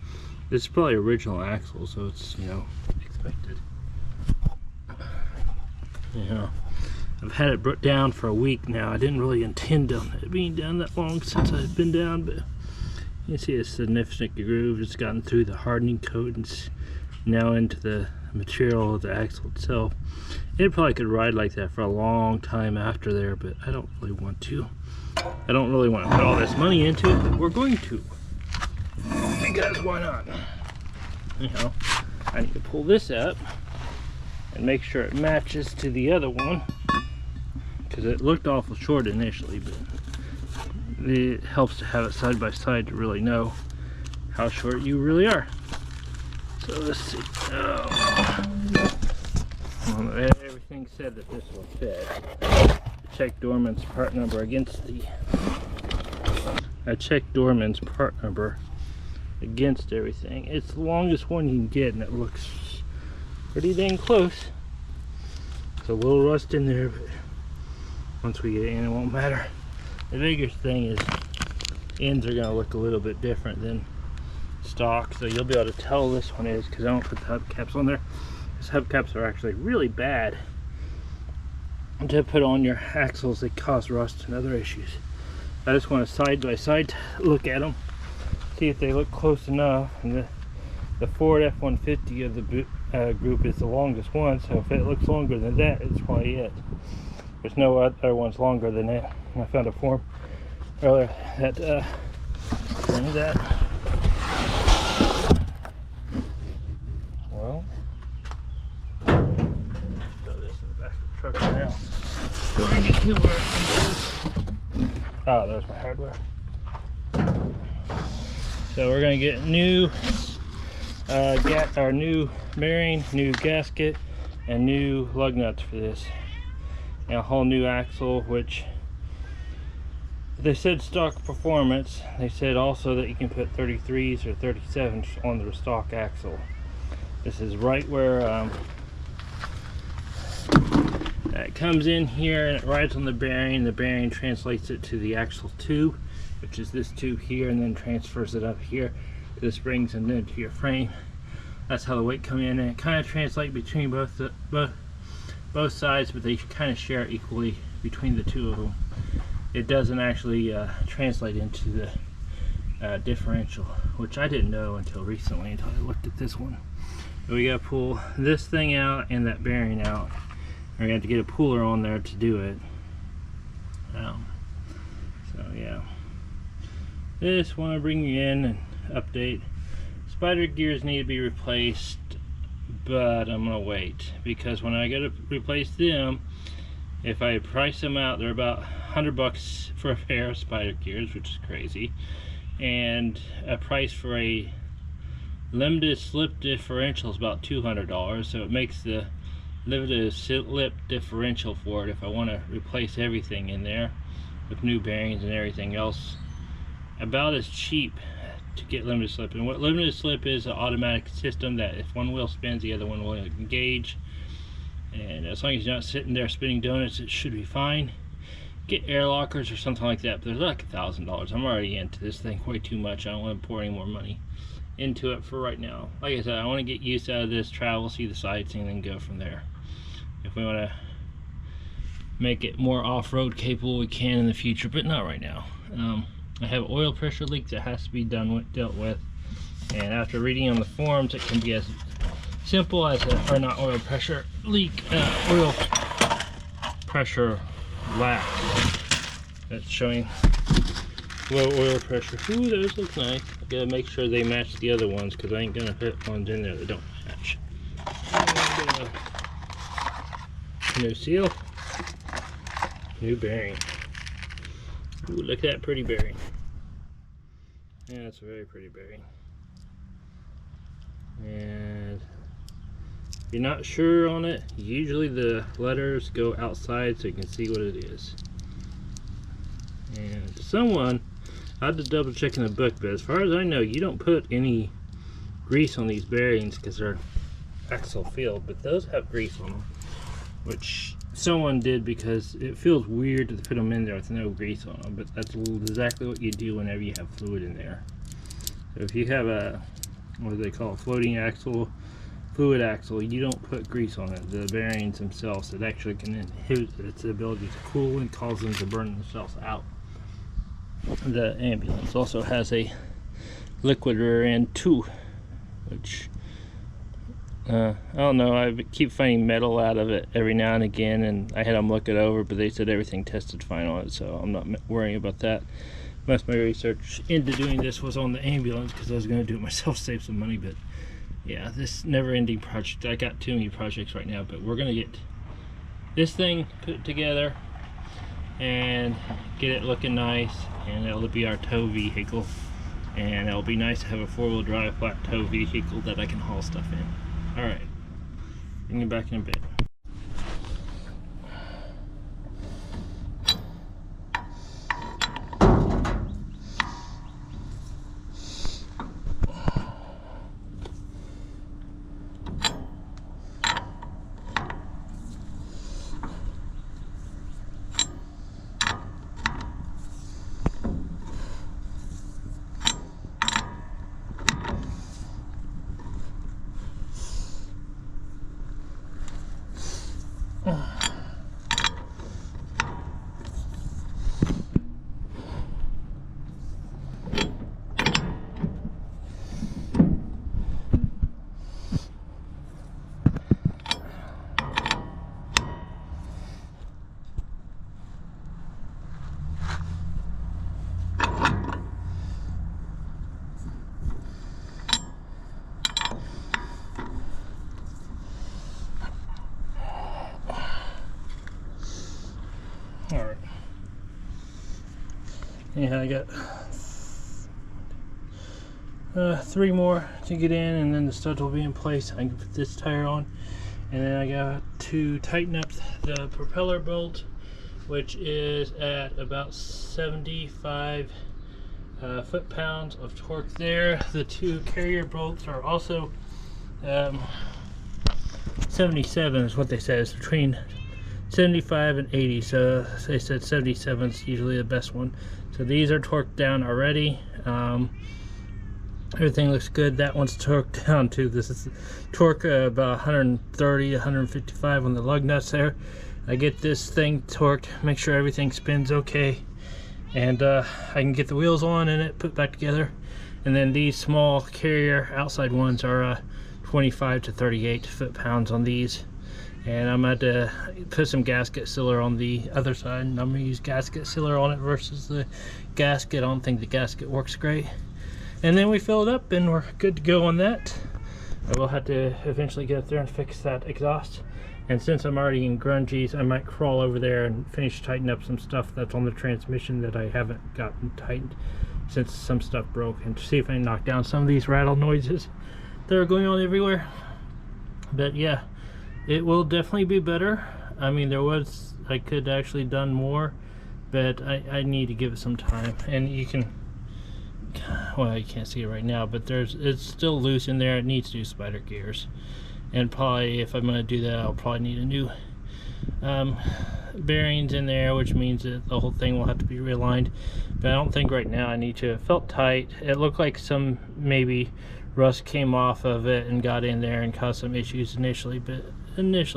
This is probably original axle, so it's, you know, expected. You know, I've had it down for a week now. I didn't really intend on it being down that long since I've been down, but you can see a significant groove. It's gotten through the hardening coat and it's now into the material of the axle itself. It probably could ride like that for a long time after there, but I don't really want to. I don't really want to put all this money into it, but we're going to. Because why not? You know, I need to pull this up and make sure it matches to the other one, because it looked awful short initially, but it helps to have it side by side to really know how short you really are. So let's see. Well, everything said that this will fit. Check Dorman's part number against the. I checked Dorman's part number against everything. It's the longest one you can get, and it looks pretty dang close. It's a little rust in there, but once we get it in, it won't matter. The biggest thing is ends are going to look a little bit different than stock, so you'll be able to tell this one is, because I don't put the hubcaps on there. These hubcaps are actually really bad to put on your axles. They cause rust and other issues. I just want to side by side look at them, see if they look close enough. And the Ford F-150 of the group is the longest one, so if it looks longer than that, it's probably it. There's no other ones longer than it. I found a form earlier that that. Well, throw this in the back of the truck right now. So I get to where it goes. Oh, there's my hardware. So we're gonna get new new bearing, new gasket, and new lug nuts for this, and a whole new axle, which they said stock performance. They said also that you can put 33s or 37s on the stock axle. This is right where it comes in here and it rides on the bearing. The bearing translates it to the axle tube, which is this tube here, and then transfers it up here to the springs and then to your frame. That's how the weight come in, and it kind of translates between both sides, but they kind of share equally between the two of them. It doesn't actually translate into the differential, which I didn't know until recently, until I looked at this one. But we got to pull this thing out and that bearing out. We're going to have to get a puller on there to do it. So yeah, this one I bring you in and update. Spider gears need to be replaced, but I'm gonna wait, because when I gotta replace them, if I price them out, they're about $100 for a pair of spider gears, which is crazy, and a price for a limited slip differential is about $200. So it makes the limited slip differential for it, if I want to replace everything in there with new bearings and everything else, about as cheap to get limited slip. And what limited slip is, an automatic system that if one wheel spins, the other one will engage, and as long as you're not sitting there spinning donuts, it should be fine. Get air lockers or something like that, but they're like $1,000. I'm already into this thing way too much. I don't want to pour any more money into it for right now. Like I said, I want to get used out of this, travel, see the sights, and then go from there. If we want to make it more off-road capable, we can in the future, but not right now. I have oil pressure leaks that has to be dealt with, and after reading on the forums, it can be as simple as or not oil pressure leak, oil pressure lack. That's showing Low oil pressure. Ooh, those look nice. I gotta make sure they match the other ones because I ain't gonna put ones in there that don't match. And, new seal. New bearing. Ooh, look at that pretty bearing. Yeah, that's a very pretty bearing. And if you're not sure on it, usually the letters go outside so you can see what it is. And someone, I had to double check in the book, but as far as I know, you don't put any grease on these bearings because they're axle filled, but those have grease on them, which someone did because it feels weird to put them in there with no grease on them, but that's exactly what you do whenever you have fluid in there. So if you have a, what do they call it, floating axle, fluid axle, you don't put grease on it. The bearings themselves, it actually can inhibit its ability to cool and cause them to burn themselves out. The ambulance also has a liquid rear end too, which I don't know, I keep finding metal out of it every now and again, and I had them look it over, but they said everything tested fine on it, so I'm not worrying about that. Most of my research into doing this was on the ambulance because I was going to do it myself, save some money, but yeah, this never-ending project. I got too many projects right now, but we're going to get this thing put together and get it looking nice, and it'll be our tow vehicle, and it'll be nice to have a four-wheel drive flat tow vehicle that I can haul stuff in. Alright, bring you back in a bit. Alright. Yeah, I got 3 more to get in, and then the studs will be in place. I can put this tire on, and then I got to tighten up the propeller bolt, which is at about 75 foot-pounds of torque there. The 2 carrier bolts are also 77 is what they said. It's between 75 and 80, so they said 77 is usually the best one. So these are torqued down already. Everything looks good. That one's torqued down too. This is torque about 130, 155 on the lug nuts there. I get this thing torqued, make sure everything spins okay, and I can get the wheels on and it put back together. And then these small carrier outside ones are 25 to 38 foot-pounds on these. And I'm going to put some gasket sealer on the other side, and I'm going to use gasket sealer on it versus the gasket. I don't think the gasket works great. And then we fill it up and we're good to go on that. I will have to eventually get up there and fix that exhaust. And since I'm already in grungies, I might crawl over there and finish tighten up some stuff that's on the transmission that I haven't gotten tightened since some stuff broke, and see if I can knock down some of these rattle noises that are going on everywhere. But yeah, it will definitely be better. I mean, I could actually done more, but I need to give it some time. And you can, well, you can't see it right now, but it's still loose in there. It needs new spider gears, and probably if I'm going to do that, I'll probably need a new bearings in there, which means that the whole thing will have to be realigned. But I don't think right now I need to. It felt tight. It looked like some maybe rust came off of it and got in there and caused some issues initially, but we're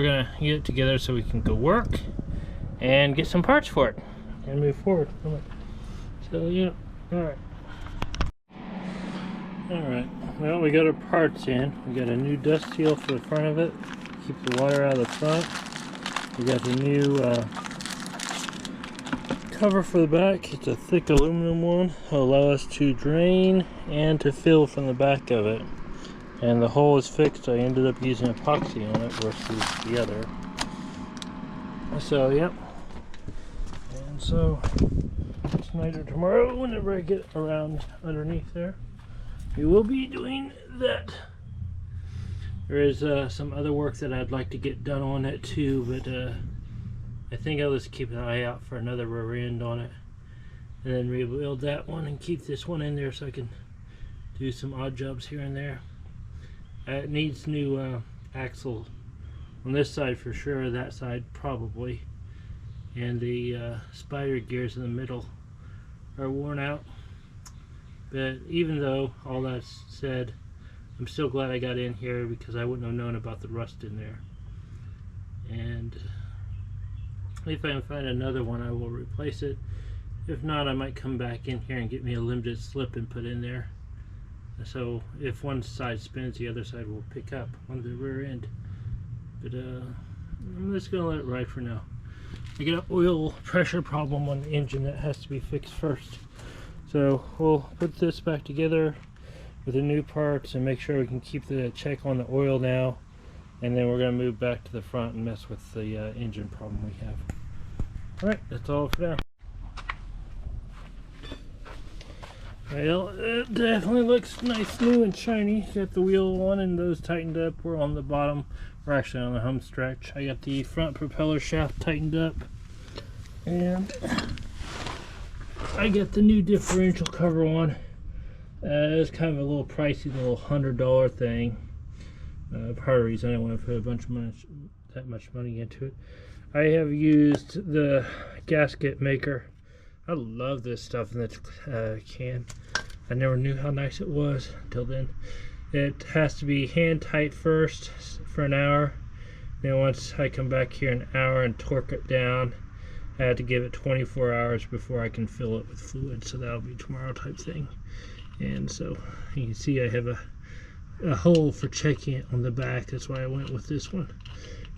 gonna get it together so we can go work and get some parts for it and move forward. So yeah, all right, well, we got our parts in. We got a new dust seal for the front of it, keep the water out of the front. We got the new cover for the back. It's a thick aluminum one. It'll allow us to drain and to fill from the back of it. And the hole is fixed. I ended up using epoxy on it versus the other. So, yep. And so, tonight or tomorrow, whenever I get around underneath there, we will be doing that. There is some other work that I'd like to get done on it too, but I think I'll just keep an eye out for another rear end on it, and then rebuild that one and keep this one in there so I can do some odd jobs here and there. It needs new axle on this side for sure, that side probably, and the spider gears in the middle are worn out. But even though all that's said, I'm still glad I got in here because I wouldn't have known about the rust in there. And if I can find another one, I will replace it. If not, I might come back in here and get me a limited slip and put in there. So if one side spins, the other side will pick up on the rear end. But I'm just going to let it ride for now. I got an oil pressure problem on the engine that has to be fixed first. So we'll put this back together with the new parts and make sure we can keep the check on the oil now, and then we're going to move back to the front and mess with the engine problem we have. Alright, that's all for now. Well, it definitely looks nice, new and shiny. Got the wheel on and those tightened up. We're on the bottom, we're actually on the home stretch. I got the front propeller shaft tightened up, and I got the new differential cover on. It's kind of a little pricey, little $100 thing. Part of the reason I don't want to put a bunch of money, that much money into it. I have used the gasket maker. I love this stuff in this can. I never knew how nice it was until then. It has to be hand tight first for an hour. Then once I come back here an hour and torque it down, I had to give it 24 hours before I can fill it with fluid. So that'll be tomorrow type thing. And so you can see I have a hole for checking it on the back. That's why I went with this one.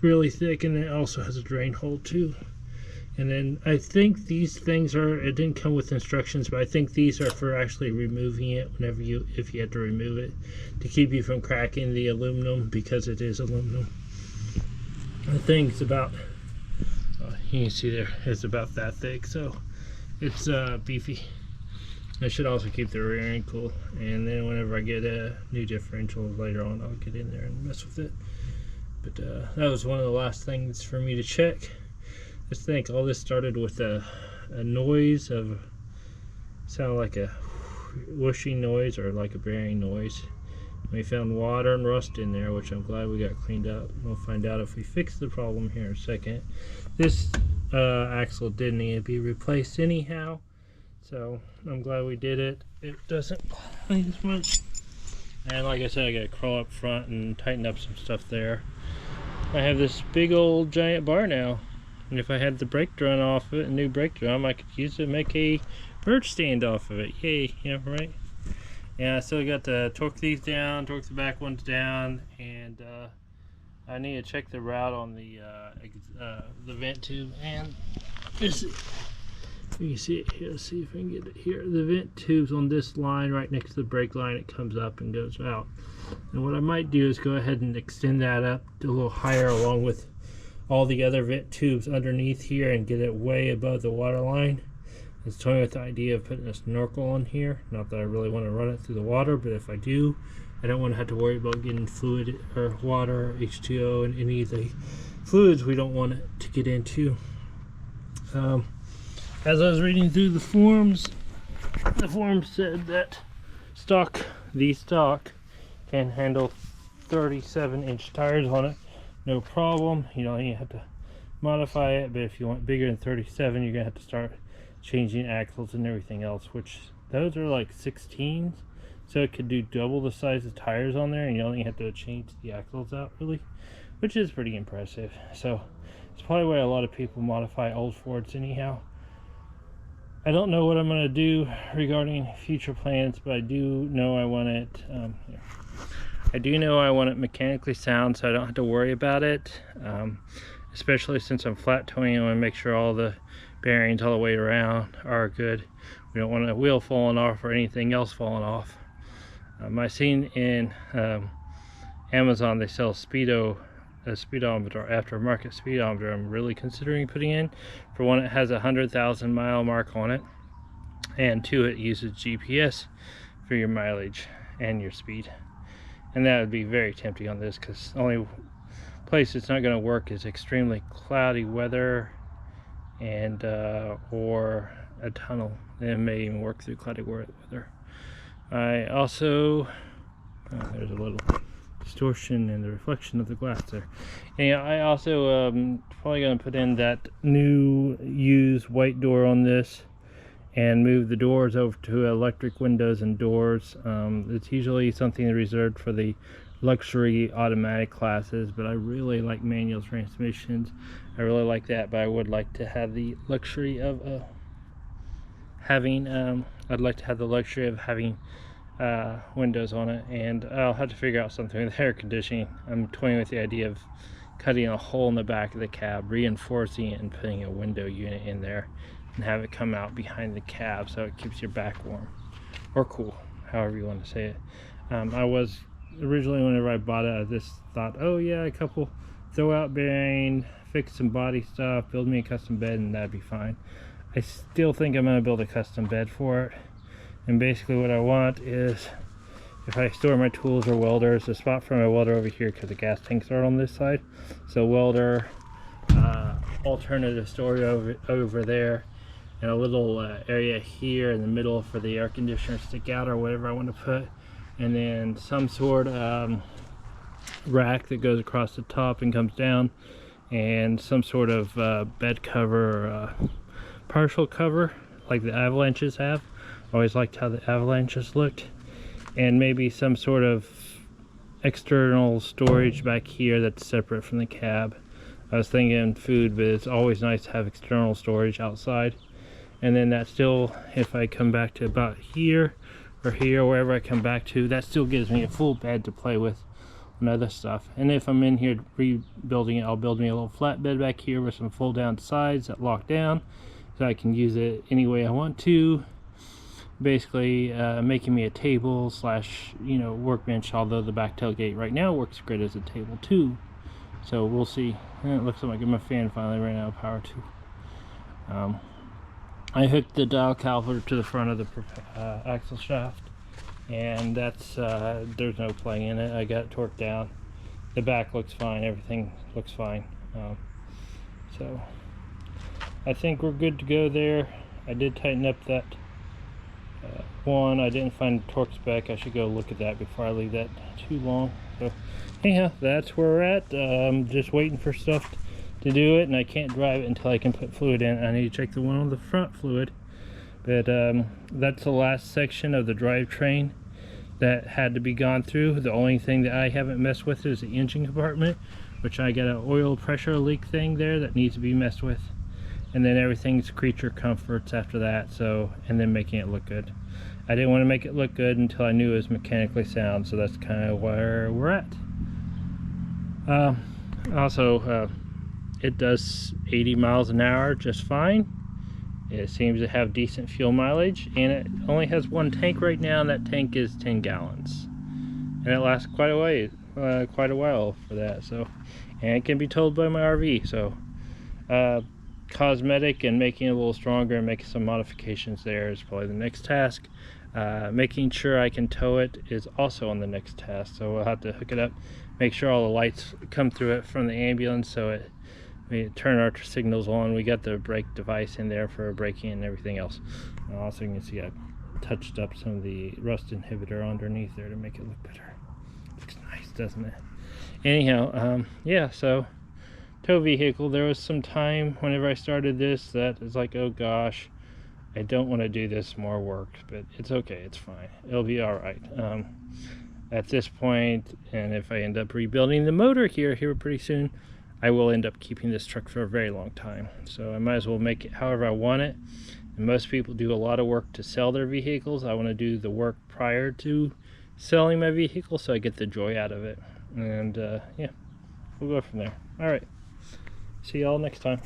Really thick, and it also has a drain hole too. And then I think these things are, it didn't come with instructions, but I think these are for actually removing it whenever if you have to remove it, to keep you from cracking the aluminum, because it is aluminum. The thing's about, you can see there, it's about that thick, so it's beefy. I should also keep the rear end cool, and then whenever I get a new differential later on, I'll get in there and mess with it. But that was one of the last things for me to check. Just think, all this started with a noise of, sounded like a whooshing noise or like a bearing noise. We found water and rust in there, which I'm glad we got cleaned up. We'll find out if we fix the problem here in a second. This axle did need to be replaced anyhow, so I'm glad we did it. It doesn't clean as much. And like I said, I gotta crawl up front and tighten up some stuff there. I have this big old giant bar now, and if I had the brake drum off of it, a new brake drum, I could use it to make a birch stand off of it. Yay, yeah, right? And I still got to torque these down, torque the back ones down, and I need to check the route on the vent tube. And this, you can see it here. Let's see if I can get it here. The vent tube's on this line right next to the brake line. It comes up and goes out. And what I might do is go ahead and extend that up a little higher, along with all the other vent tubes underneath here, and get it way above the water line. It's toying with the idea of putting a snorkel on here. Not that I really want to run it through the water, but if I do, I don't want to have to worry about getting fluid or water, H2O, and any of the fluids we don't want it to get into. As I was reading through the forums said that the stock can handle 37-inch tires on it, no problem. You know, you have to modify it, but if you want bigger than 37, you're gonna have to start changing axles and everything else, which those are like 16s, so it could do double the size of tires on there, and you only have to change the axles out, really, which is pretty impressive. So it's probably why a lot of people modify old Fords anyhow. I don't know what I'm going to do regarding future plans, but I do know I want it mechanically sound, so I don't have to worry about it. Especially since I'm flat towing, I want to make sure all the bearings all the way around are good. We don't want a wheel falling off or anything else falling off. I seen in Amazon they sell a speedometer, aftermarket speedometer. I'm really considering putting in. For one, it has a 100,000 mile mark on it, and two, it uses GPS for your mileage and your speed. And that would be very tempting on this, because the only place it's not going to work is extremely cloudy weather and or a tunnel. It may even work through cloudy weather. I also there's a little distortion in the reflection of the glass there. And I also probably going to put in that new used white door on this and move the doors over to electric windows and doors. It's usually something reserved for the luxury automatic classes, but I really like manual transmissions. I really like that, but I would like to have the luxury of having windows on it, and I'll have to figure out something with air conditioning. I'm toying with the idea of cutting a hole in the back of the cab, reinforcing it, and putting a window unit in there and have it come out behind the cab so it keeps your back warm or cool, however you want to say it. I was originally, whenever I bought it, I just thought, oh yeah, a couple throw out bearing, fix some body stuff, build me a custom bed, and that'd be fine. I still think I'm going to build a custom bed for it. And basically what I want is, if I store my tools or welders, a spot for my welder over here, because the gas tanks are on this side. So welder, alternative storage over there, and a little area here in the middle for the air conditioner to stick out or whatever I want to put. And then some sort of rack that goes across the top and comes down, and some sort of bed cover or partial cover like the avalanches have. Always liked how the avalanches looked. And maybe some sort of external storage back here that's separate from the cab. I was thinking food, but it's always nice to have external storage outside. And then that still, if I come back to about here or here, wherever I come back to, that still gives me a full bed to play with and other stuff. And if I'm in here rebuilding it, I'll build me a little flat bed back here with some fold down sides that lock down, so I can use it any way I want to. Basically making me a table slash, workbench, although the back tailgate right now works great as a table too. So we'll see. And it looks like my fan finally ran out of power too. I hooked the dial caliper to the front of the axle shaft, and that's there's no play in it. I got it torqued down. The back looks fine, everything looks fine. So I think we're good to go there. I did tighten up that one. I didn't find the torque spec. I should go look at that before I leave that too long. So anyhow, that's where we're at. Just waiting for stuff to do it, and I can't drive it until I can put fluid in. I need to check the one on the front fluid, but that's the last section of the drivetrain that had to be gone through. The only thing that I haven't messed with is the engine compartment, which I got an oil pressure leak thing there that needs to be messed with. And then everything's creature comforts after that, so, and then making it look good. I didn't want to make it look good until I knew it was mechanically sound, so that's kind of where we're at. Also, it does 80 miles an hour just fine. It seems to have decent fuel mileage, and it only has one tank right now, and that tank is 10 gallons. And it lasts quite a while for that, so, and it can be towed by my RV, so cosmetic and making it a little stronger and making some modifications there is probably the next task. Making sure I can tow it is also on the next task, so we'll have to hook it up, make sure all the lights come through it from the ambulance, so we turn our signals on. We got the brake device in there for braking and everything else. Also, you can see I touched up some of the rust inhibitor underneath there to make it look better. Looks nice, doesn't it? Anyhow, yeah, so tow vehicle. There was some time whenever I started this that it's like, oh gosh, I don't want to do this more work, but it's okay, it's fine, it'll be all right. At this point, and if I end up rebuilding the motor here pretty soon, I will end up keeping this truck for a very long time. So I might as well make it however I want it. And most people do a lot of work to sell their vehicles. I want to do the work prior to selling my vehicle so I get the joy out of it. And yeah, we'll go from there. All right, see y'all next time.